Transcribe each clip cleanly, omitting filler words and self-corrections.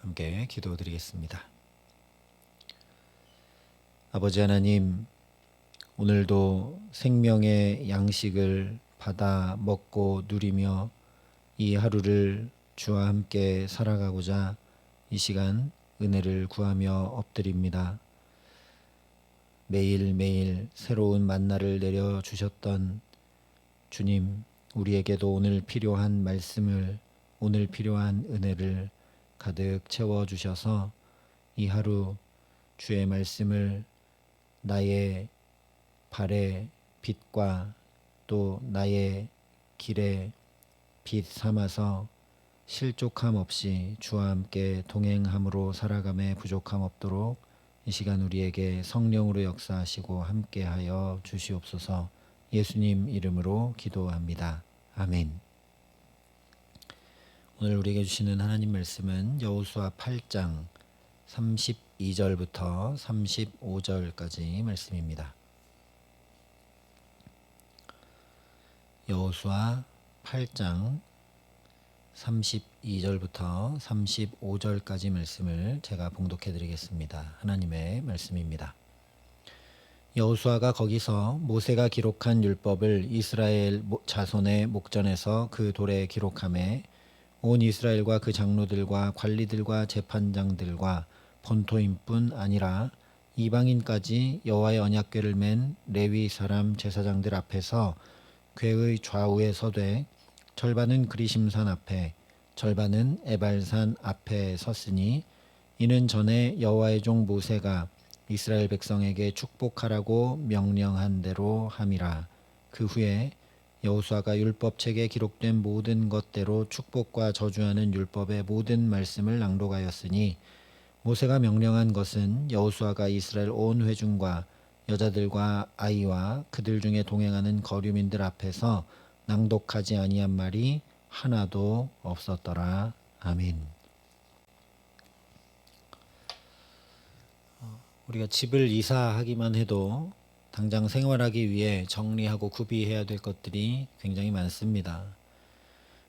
함께 기도드리겠습니다. 아버지 하나님, 오늘도 생명의 양식을 받아 먹고 누리며 이 하루를 주와 함께 살아가고자 이 시간 은혜를 구하며 엎드립니다. 매일매일 새로운 만나를 내려주셨던 주님, 우리에게도 오늘 필요한 말씀을, 오늘 필요한 은혜를 가득 채워주셔서 이 하루 주의 말씀을 나의 발의 빛과 또 나의 길의 빛 삼아서 실족함 없이 주와 함께 동행함으로 살아감에 부족함 없도록 이 시간 우리에게 성령으로 역사하시고 함께하여 주시옵소서. 예수님 이름으로 기도합니다. 아멘. 오늘 우리에게 주시는 하나님 말씀은 여호수아 8장 32절부터 35절까지 말씀입니다. 여호수아 8장 32절부터 35절까지 말씀을 제가 봉독해 드리겠습니다. 하나님의 말씀입니다. 여호수아가 거기서 모세가 기록한 율법을 이스라엘 자손의 목전에서 그 돌에 기록하매 온 이스라엘과 그 장로들과 관리들과 재판장들과 본토인뿐 아니라 이방인까지 여호와의 언약궤를 맨 레위 사람 제사장들 앞에서 궤의 좌우에 서되 절반은 그리심산 앞에 절반은 에발산 앞에 섰으니 이는 전에 여호와의 종 모세가 이스라엘 백성에게 축복하라고 명령한 대로 함이라. 그 후에 여호수아가 율법책에 기록된 모든 것대로 축복과 저주하는 율법의 모든 말씀을 낭독하였으니 모세가 명령한 것은 여호수아가 이스라엘 온 회중과 여자들과 아이와 그들 중에 동행하는 거류민들 앞에서 낭독하지 아니한 말이 하나도 없었더라. 아멘. 우리가 집을 이사하기만 해도 당장 생활하기 위해 정리하고 구비해야 될 것들이 굉장히 많습니다.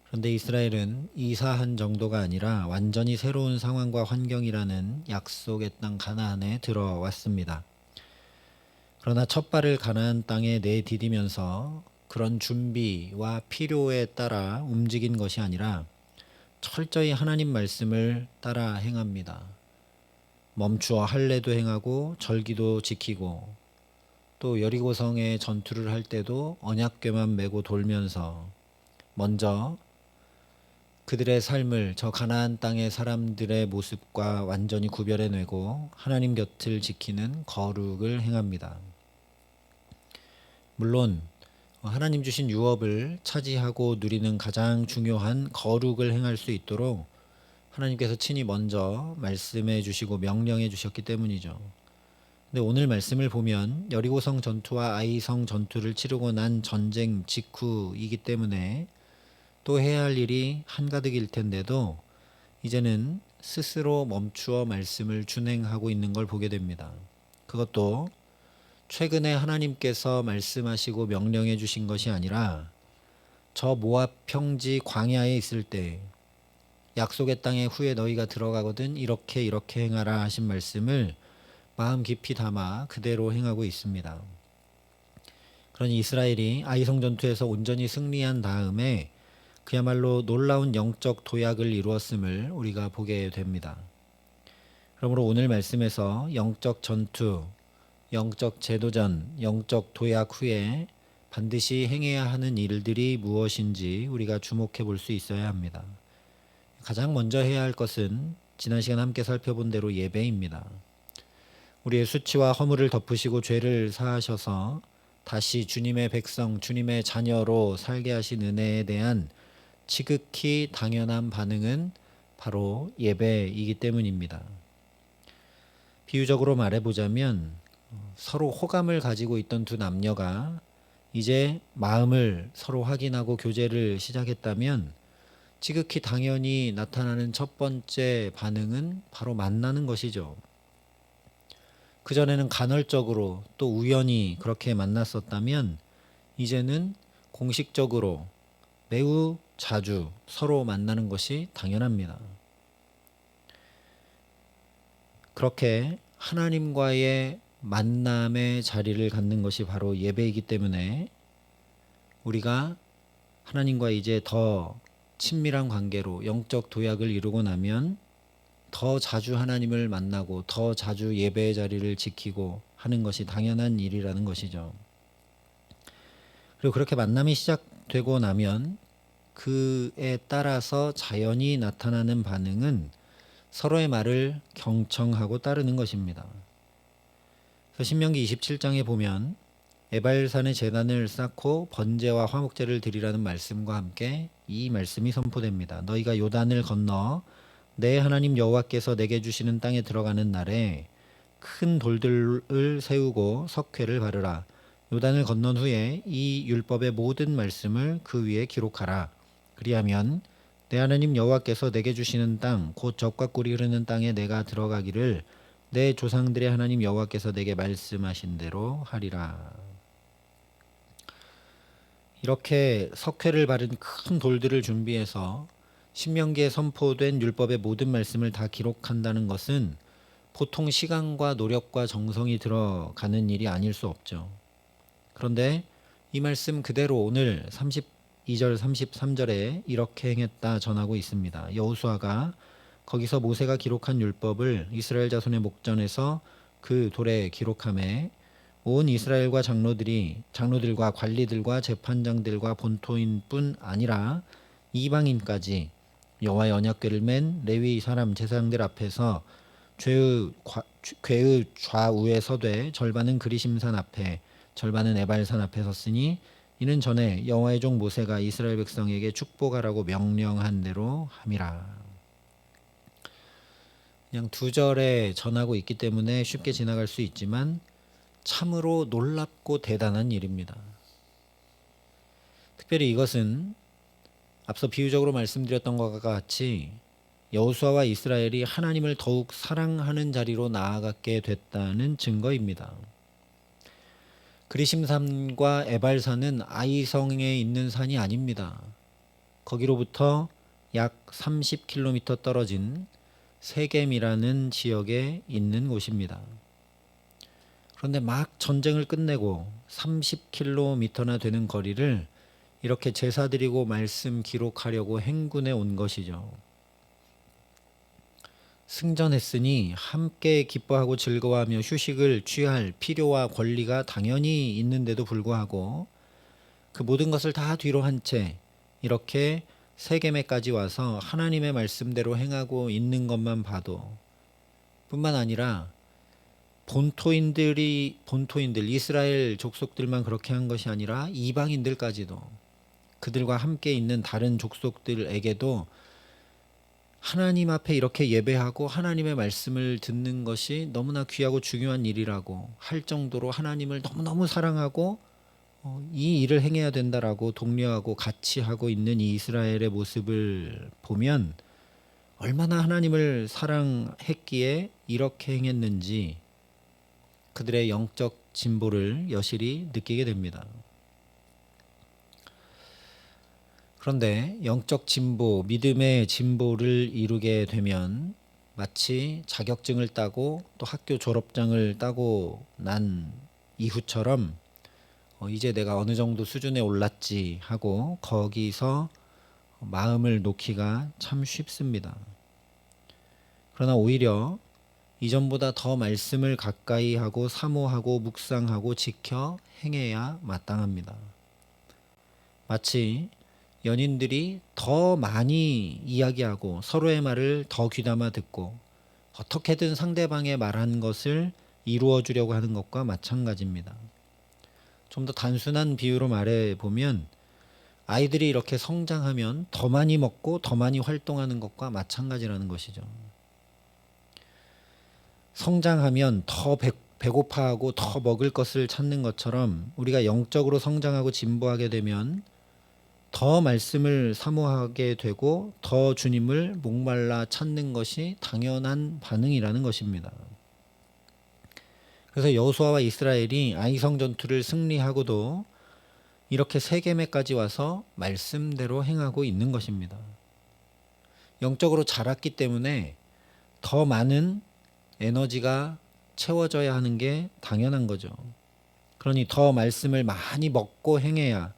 그런데 이스라엘은 이사한 정도가 아니라 완전히 새로운 상황과 환경이라는 약속의 땅 가나안에 들어왔습니다. 그러나 첫 발을 가나안 땅에 내디디면서 그런 준비와 필요에 따라 움직인 것이 아니라 철저히 하나님 말씀을 따라 행합니다. 멈추어 할례도 행하고 절기도 지키고 또 여리고성에 전투를 할 때도 언약궤만 메고 돌면서 먼저 그들의 삶을 저 가나안 땅의 사람들의 모습과 완전히 구별해내고 하나님 곁을 지키는 거룩을 행합니다. 물론 하나님 주신 유업을 차지하고 누리는 가장 중요한 거룩을 행할 수 있도록 하나님께서 친히 먼저 말씀해 주시고 명령해 주셨기 때문이죠. 근데 오늘 말씀을 보면 여리고성 전투와 아이성 전투를 치르고 난 전쟁 직후이기 때문에 또 해야 할 일이 한가득일 텐데도 이제는 스스로 멈추어 말씀을 준행하고 있는 걸 보게 됩니다. 그것도 최근에 하나님께서 말씀하시고 명령해 주신 것이 아니라 저 모압 평지 광야에 있을 때 약속의 땅에 후에 너희가 들어가거든 이렇게 행하라 하신 말씀을 마음 깊이 담아 그대로 행하고 있습니다. 그러니 이스라엘이 아이성 전투에서 온전히 승리한 다음에 그야말로 놀라운 영적 도약을 이루었음을 우리가 보게 됩니다. 그러므로 오늘 말씀에서 영적 전투, 영적 제도전, 영적 도약 후에 반드시 행해야 하는 일들이 무엇인지 우리가 주목해 볼 수 있어야 합니다. 가장 먼저 해야 할 것은 지난 시간 함께 살펴본 대로 예배입니다. 우리의 수치와 허물을 덮으시고 죄를 사하셔서 다시 주님의 백성, 주님의 자녀로 살게 하신 은혜에 대한 지극히 당연한 반응은 바로 예배이기 때문입니다. 비유적으로 말해보자면 서로 호감을 가지고 있던 두 남녀가 이제 마음을 서로 확인하고 교제를 시작했다면 지극히 당연히 나타나는 첫 번째 반응은 바로 만나는 것이죠. 그전에는 간헐적으로 또 우연히 그렇게 만났었다면 이제는 공식적으로 매우 자주 서로 만나는 것이 당연합니다. 그렇게 하나님과의 만남의 자리를 갖는 것이 바로 예배이기 때문에 우리가 하나님과 이제 더 친밀한 관계로 영적 도약을 이루고 나면 더 자주 하나님을 만나고 더 자주 예배의 자리를 지키고 하는 것이 당연한 일이라는 것이죠. 그리고 그렇게 만남이 시작되고 나면 그에 따라서 자연히 나타나는 반응은 서로의 말을 경청하고 따르는 것입니다. 그래서 신명기 27장에 보면 에발산의 제단을 쌓고 번제와 화목제를 드리라는 말씀과 함께 이 말씀이 선포됩니다. 너희가 요단을 건너 내 하나님 여호와께서 내게 주시는 땅에 들어가는 날에 큰 돌들을 세우고 석회를 바르라. 요단을 건넌 후에 이 율법의 모든 말씀을 그 위에 기록하라. 그리하면 내 하나님 여호와께서 내게 주시는 땅 곧 젖과 꿀이 흐르는 땅에 내가 들어가기를 내 조상들의 하나님 여호와께서 내게 말씀하신 대로 하리라. 이렇게 석회를 바른 큰 돌들을 준비해서 신명기에 선포된 율법의 모든 말씀을 다 기록한다는 것은 보통 시간과 노력과 정성이 들어가는 일이 아닐 수 없죠. 그런데 이 말씀 그대로 오늘 32절 33절에 이렇게 행했다 전하고 있습니다. 여호수아가 거기서 모세가 기록한 율법을 이스라엘 자손의 목전에서 그 돌에 기록하매 온 이스라엘과 장로들과 관리들과 재판장들과 본토인뿐 아니라 이방인까지 여호와의 언약궤를 맨 레위 사람 제사장들 앞에서 궤의 좌우에 서되 절반은 그리심산 앞에 절반은 에발산 앞에 섰으니 이는 전에 여호와의 종 모세가 이스라엘 백성에게 축복하라고 명령한 대로 함이라. 그냥 두 절에 전하고 있기 때문에 쉽게 지나갈 수 있지만 참으로 놀랍고 대단한 일입니다. 특별히 이것은 앞서 비유적으로 말씀드렸던 것과 같이 여호수아와 이스라엘이 하나님을 더욱 사랑하는 자리로 나아가게 됐다는 증거입니다. 그리심산과 에발산은 아이성에 있는 산이 아닙니다. 거기로부터 약 30km 떨어진 세겜이라는 지역에 있는 곳입니다. 그런데 막 전쟁을 끝내고 30km나 되는 거리를 이렇게 제사 드리고 말씀 기록하려고 행군해 온 것이죠. 승전했으니 함께 기뻐하고 즐거워하며 휴식을 취할 필요와 권리가 당연히 있는데도 불구하고 그 모든 것을 다 뒤로 한 채 이렇게 세겜에까지 와서 하나님의 말씀대로 행하고 있는 것만 봐도 뿐만 아니라 본토인들 이스라엘 족속들만 그렇게 한 것이 아니라 이방인들까지도 그들과 함께 있는 다른 족속들에게도 하나님 앞에 이렇게 예배하고 하나님의 말씀을 듣는 것이 너무나 귀하고 중요한 일이라고 할 정도로 하나님을 너무너무 사랑하고 이 일을 행해야 된다라고 독려하고 같이 하고 있는 이 이스라엘의 모습을 보면 얼마나 하나님을 사랑했기에 이렇게 행했는지 그들의 영적 진보를 여실히 느끼게 됩니다. 그런데 영적 진보, 믿음의 진보를 이루게 되면 마치 자격증을 따고 또 학교 졸업장을 따고 난 이후처럼 이제 내가 어느 정도 수준에 올랐지 하고 거기서 마음을 놓기가 참 쉽습니다. 그러나 오히려 이전보다 더 말씀을 가까이 하고 사모하고 묵상하고 지켜 행해야 마땅합니다. 마치 연인들이 더 많이 이야기하고 서로의 말을 더 귀담아 듣고 어떻게든 상대방의 말한 것을 이루어 주려고 하는 것과 마찬가지입니다. 좀 더 단순한 비유로 말해보면 아이들이 이렇게 성장하면 더 많이 먹고 더 많이 활동하는 것과 마찬가지라는 것이죠. 성장하면 더 배고파하고 더 먹을 것을 찾는 것처럼 우리가 영적으로 성장하고 진보하게 되면 더 말씀을 사모하게 되고 더 주님을 목말라 찾는 것이 당연한 반응이라는 것입니다. 그래서 여호수아와 이스라엘이 아이성 전투를 승리하고도 이렇게 세겜에까지 와서 말씀대로 행하고 있는 것입니다. 영적으로 자랐기 때문에 더 많은 에너지가 채워져야 하는 게 당연한 거죠. 그러니 더 말씀을 많이 먹고 행해야,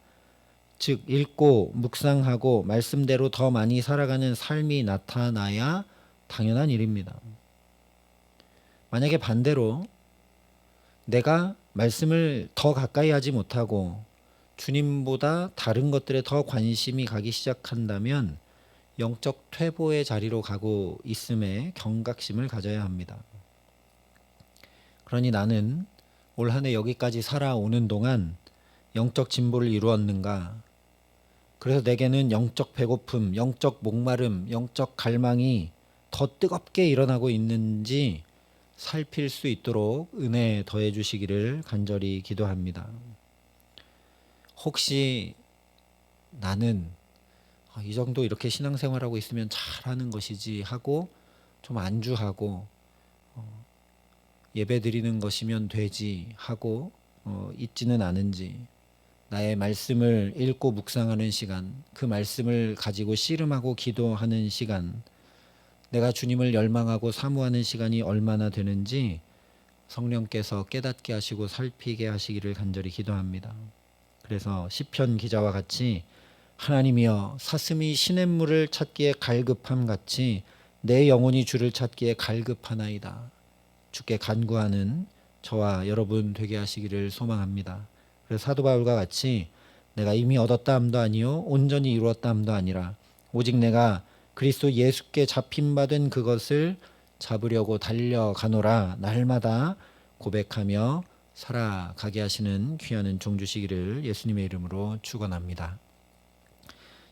즉 읽고 묵상하고 말씀대로 더 많이 살아가는 삶이 나타나야 당연한 일입니다. 만약에 반대로 내가 말씀을 더 가까이 하지 못하고 주님보다 다른 것들에 더 관심이 가기 시작한다면 영적 퇴보의 자리로 가고 있음에 경각심을 가져야 합니다. 그러니 나는 올 한 해 여기까지 살아오는 동안 영적 진보를 이루었는가? 그래서 내게는 영적 배고픔, 영적 목마름, 영적 갈망이 더 뜨겁게 일어나고 있는지 살필 수 있도록 은혜 더해 주시기를 간절히 기도합니다. 혹시 나는 이 정도 이렇게 신앙생활하고 있으면 잘하는 것이지 하고 좀 안주하고 예배 드리는 것이면 되지 하고 있지는 않은지, 나의 말씀을 읽고 묵상하는 시간, 그 말씀을 가지고 씨름하고 기도하는 시간, 내가 주님을 열망하고 사모하는 시간이 얼마나 되는지 성령께서 깨닫게 하시고 살피게 하시기를 간절히 기도합니다. 그래서 시편 기자와 같이 하나님이여 사슴이 시냇물을 찾기에 갈급함 같이 내 영혼이 주를 찾기에 갈급하나이다. 주께 간구하는 저와 여러분 되게 하시기를 소망합니다. 그래서 사도 바울과 같이 내가 이미 얻었다 함도 아니요 온전히 이루었다 함도 아니라 오직 내가 그리스도 예수께 잡힌받은 그것을 잡으려고 달려가노라 날마다 고백하며 살아가게 하시는 귀한 은총 주시기를 예수님의 이름으로 축원합니다.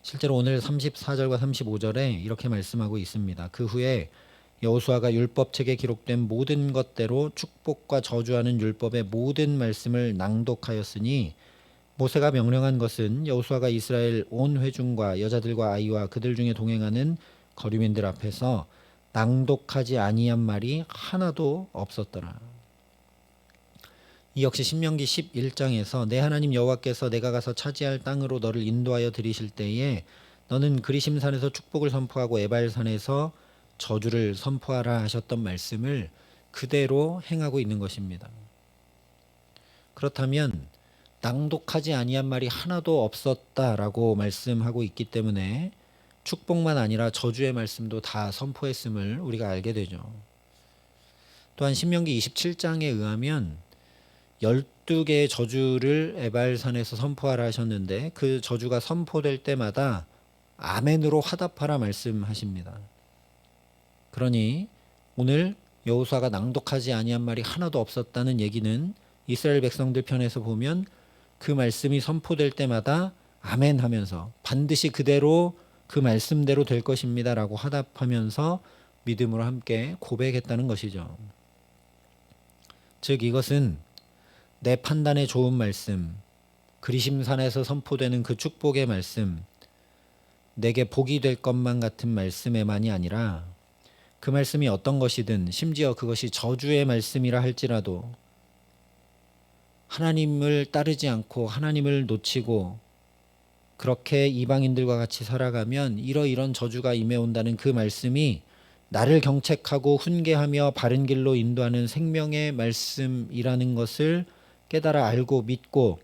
실제로 오늘 34절과 35절에 이렇게 말씀하고 있습니다. 그 후에 여호수아가 율법책에 기록된 모든 것대로 축복과 저주하는 율법의 모든 말씀을 낭독하였으니 모세가 명령한 것은 여호수아가 이스라엘 온 회중과 여자들과 아이와 그들 중에 동행하는 거류민들 앞에서 낭독하지 아니한 말이 하나도 없었더라. 이 역시 신명기 11장에서 내 하나님 여호와께서 내가 가서 차지할 땅으로 너를 인도하여 들이실 때에 너는 그리심산에서 축복을 선포하고 에발산에서 저주를 선포하라 하셨던 말씀을 그대로 행하고 있는 것입니다. 그렇다면 낭독하지 아니한 말이 하나도 없었다라고 말씀하고 있기 때문에 축복만 아니라 저주의 말씀도 다 선포했음을 우리가 알게 되죠. 또한 신명기 27장에 의하면 12개의 저주를 에발산에서 선포하라 하셨는데 그 저주가 선포될 때마다 아멘으로 화답하라 말씀하십니다. 그러니 오늘 여호수아가 낭독하지 아니한 말이 하나도 없었다는 얘기는 이스라엘 백성들 편에서 보면 그 말씀이 선포될 때마다 아멘 하면서 반드시 그대로 그 말씀대로 될 것입니다 라고 화답하면서 믿음으로 함께 고백했다는 것이죠. 즉 이것은 내 판단에 좋은 말씀, 그리심산에서 선포되는 그 축복의 말씀, 내게 복이 될 것만 같은 말씀에만이 아니라 그 말씀이 어떤 것이든 심지어 그것이 저주의 말씀이라 할지라도 하나님을 따르지 않고 하나님을 놓치고 그렇게 이방인들과 같이 살아가면 이러이런 저주가 임해온다는 그 말씀이 나를 경책하고 훈계하며 바른 길로 인도하는 생명의 말씀이라는 것을 깨달아 알고 믿고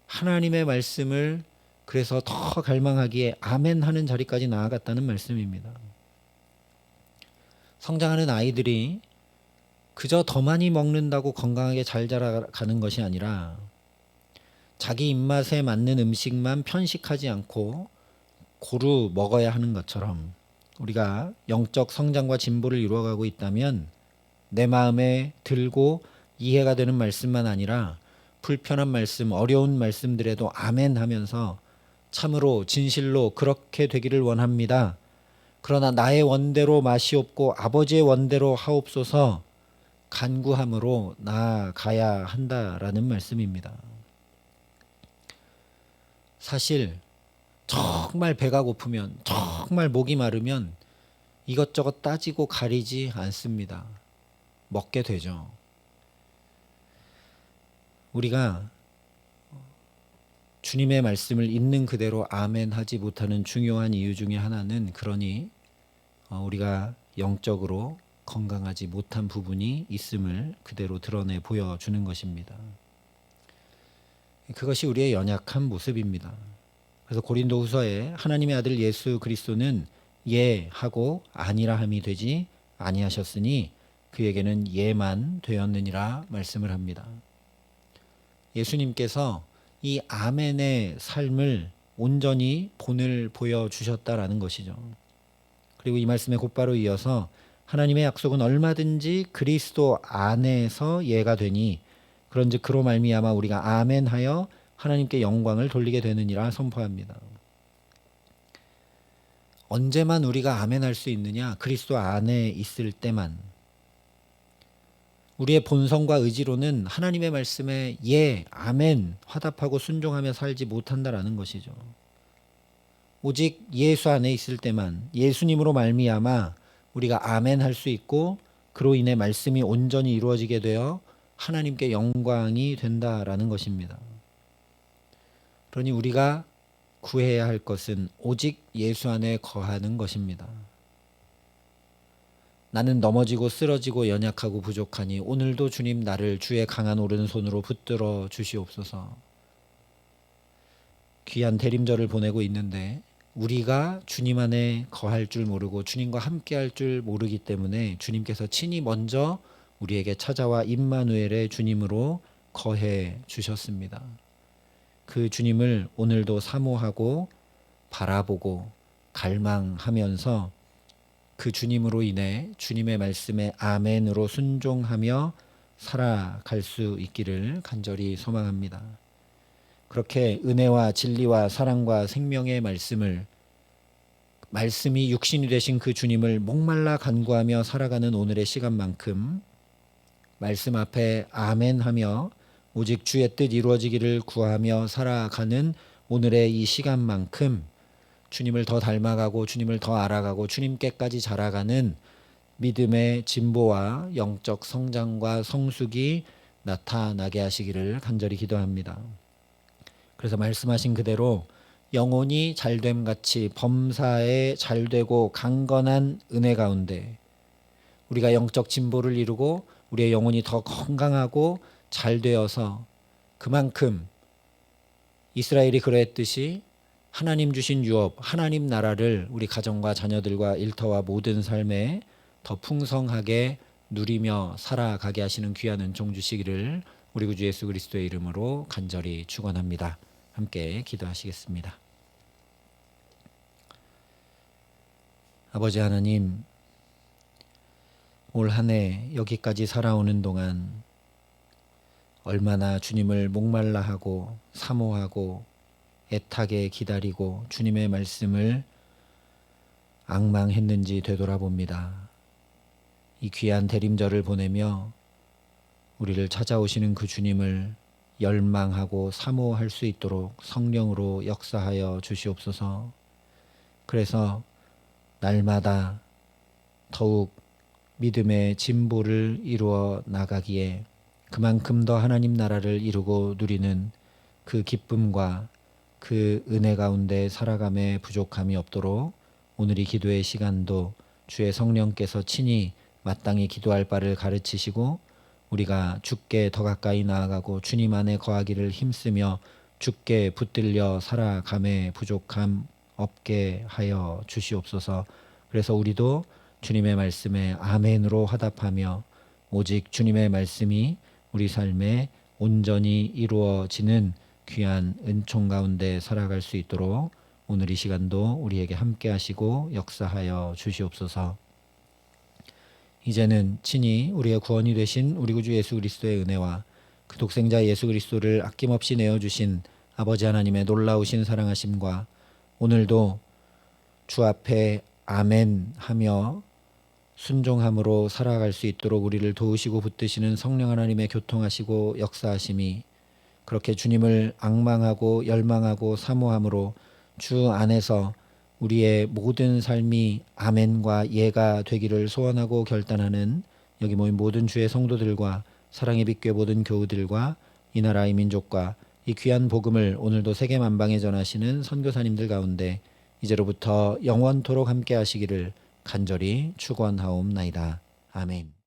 하나님의 말씀을 그래서 더 갈망하기에 아멘 하는 자리까지 나아갔다는 말씀입니다. 성장하는 아이들이 그저 더 많이 먹는다고 건강하게 잘 자라가는 것이 아니라 자기 입맛에 맞는 음식만 편식하지 않고 고루 먹어야 하는 것처럼 우리가 영적 성장과 진보를 이루어가고 있다면 내 마음에 들고 이해가 되는 말씀만 아니라 불편한 말씀, 어려운 말씀들에도 아멘 하면서 참으로 진실로 그렇게 되기를 원합니다. 그러나 나의 원대로 마시옵고 아버지의 원대로 하옵소서 간구함으로 나아가야 한다라는 말씀입니다. 사실 정말 배가 고프면 정말 목이 마르면 이것저것 따지고 가리지 않습니다. 먹게 되죠. 우리가 주님의 말씀을 있는 그대로 아멘 하지 못하는 중요한 이유 중에 하나는 그러니 우리가 영적으로 건강하지 못한 부분이 있음을 그대로 드러내 보여주는 것입니다. 그것이 우리의 연약한 모습입니다. 그래서 고린도후서에 하나님의 아들 예수 그리스도는 예 하고 아니라 함이 되지 아니하셨으니 그에게는 예만 되었느니라 말씀을 합니다. 예수님께서 이 아멘의 삶을 온전히 본을 보여주셨다라는 것이죠. 그리고 이 말씀에 곧바로 이어서 하나님의 약속은 얼마든지 그리스도 안에서 예가 되니 그런즉 그로 말미암아 우리가 아멘하여 하나님께 영광을 돌리게 되느니라 선포합니다. 언제만 우리가 아멘할 수 있느냐? 그리스도 안에 있을 때만. 우리의 본성과 의지로는 하나님의 말씀에 예, 아멘 화답하고 순종하며 살지 못한다라는 것이죠. 오직 예수 안에 있을 때만, 예수님으로 말미암아 우리가 아멘 할 수 있고 그로 인해 말씀이 온전히 이루어지게 되어 하나님께 영광이 된다라는 것입니다. 그러니 우리가 구해야 할 것은 오직 예수 안에 거하는 것입니다. 나는 넘어지고 쓰러지고 연약하고 부족하니 오늘도 주님 나를 주의 강한 오른손으로 붙들어 주시옵소서. 귀한 대림절을 보내고 있는데 우리가 주님 안에 거할 줄 모르고 주님과 함께 할 줄 모르기 때문에 주님께서 친히 먼저 우리에게 찾아와 임마누엘의 주님으로 거해 주셨습니다. 그 주님을 오늘도 사모하고 바라보고 갈망하면서 그 주님으로 인해 주님의 말씀에 아멘으로 순종하며 살아갈 수 있기를 간절히 소망합니다. 그렇게 은혜와 진리와 사랑과 생명의 말씀이 육신이 되신 그 주님을 목말라 간구하며 살아가는 오늘의 시간만큼 말씀 앞에 아멘하며 오직 주의 뜻 이루어지기를 구하며 살아가는 오늘의 이 시간만큼 주님을 더 닮아가고 주님을 더 알아가고 주님께까지 자라가는 믿음의 진보와 영적 성장과 성숙이 나타나게 하시기를 간절히 기도합니다. 그래서 말씀하신 그대로 영혼이 잘됨 같이 범사에 잘되고 강건한 은혜 가운데 우리가 영적 진보를 이루고 우리의 영혼이 더 건강하고 잘되어서 그만큼 이스라엘이 그러했듯이 하나님 주신 유업, 하나님 나라를 우리 가정과 자녀들과 일터와 모든 삶에 더 풍성하게 누리며 살아가게 하시는 귀한 은총 주시기를 우리 구주 예수 그리스도의 이름으로 간절히 축원합니다. 함께 기도하시겠습니다. 아버지 하나님, 올 한 해 여기까지 살아오는 동안 얼마나 주님을 목말라하고 사모하고 애타게 기다리고 주님의 말씀을 앙망했는지 되돌아봅니다. 이 귀한 대림절을 보내며 우리를 찾아오시는 그 주님을 열망하고 사모할 수 있도록 성령으로 역사하여 주시옵소서. 그래서 날마다 더욱 믿음의 진보를 이루어 나가기에 그만큼 더 하나님 나라를 이루고 누리는 그 기쁨과 그 은혜 가운데 살아감에 부족함이 없도록 오늘 이 기도의 시간도 주의 성령께서 친히 마땅히 기도할 바를 가르치시고 우리가 주께 더 가까이 나아가고 주님 안에 거하기를 힘쓰며 주께 붙들려 살아감에 부족함 없게 하여 주시옵소서. 그래서 우리도 주님의 말씀에 아멘으로 화답하며 오직 주님의 말씀이 우리 삶에 온전히 이루어지는 귀한 은총 가운데 살아갈 수 있도록 오늘 이 시간도 우리에게 함께 하시고 역사하여 주시옵소서. 이제는 친히 우리의 구원이 되신 우리 구주 예수 그리스도의 은혜와 그 독생자 예수 그리스도를 아낌없이 내어주신 아버지 하나님의 놀라우신 사랑하심과 오늘도 주 앞에 아멘 하며 순종함으로 살아갈 수 있도록 우리를 도우시고 붙드시는 성령 하나님의 교통하시고 역사하심이 그렇게 주님을 앙망하고 열망하고 사모함으로 주 안에서 우리의 모든 삶이 아멘과 예가 되기를 소원하고 결단하는 여기 모인 모든 주의 성도들과 사랑의 빛교회 모든 교우들과 이 나라의 민족과 이 귀한 복음을 오늘도 세계 만방에 전하시는 선교사님들 가운데 이제로부터 영원토록 함께 하시기를 간절히 축원하옵나이다. 아멘.